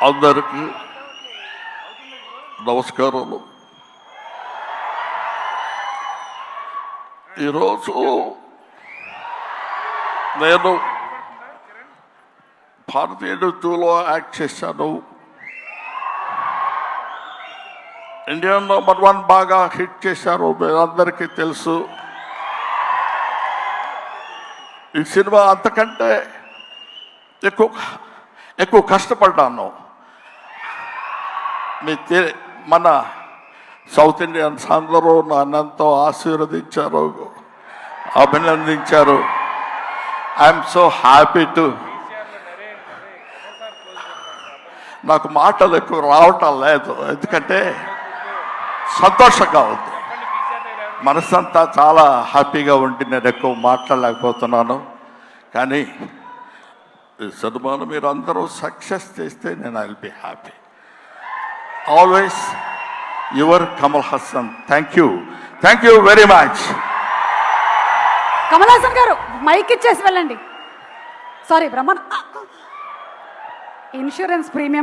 అందరికీ నమస్కారాలు. ఈరోజు నేను భారతీయ నృత్యంలో యాక్ట్ చేశాను. ఇండియా #1 బాగా హిట్ చేశారు, మీరందరికీ తెలుసు. ఈ సినిమా అంతకంటే ఎక్కువ కష్టపడ్డాను. మన సౌత్ ఇండియన్స్ అందరూ నన్నంతో ఆశీర్వదించారు, అభినందించారు. I'm so happy to. నాకు మాటలు ఎక్కువ రావటం లేదు, ఎందుకంటే సంతోషంగా ఉంది. మనసంతా చాలా హ్యాపీగా ఉండి నేను ఎక్కువ మాట్లాడలేకపోతున్నాను. కానీ ఈ సినిమాను మీరు అందరూ సక్సెస్ చేస్తే నేను I will be happy. Always your Kamal Haasan. Thank you very much. Kamal Haasan గారు మైక్ ఇచ్చేసి వెళ్ళండి. Sorry Brahman, insurance premium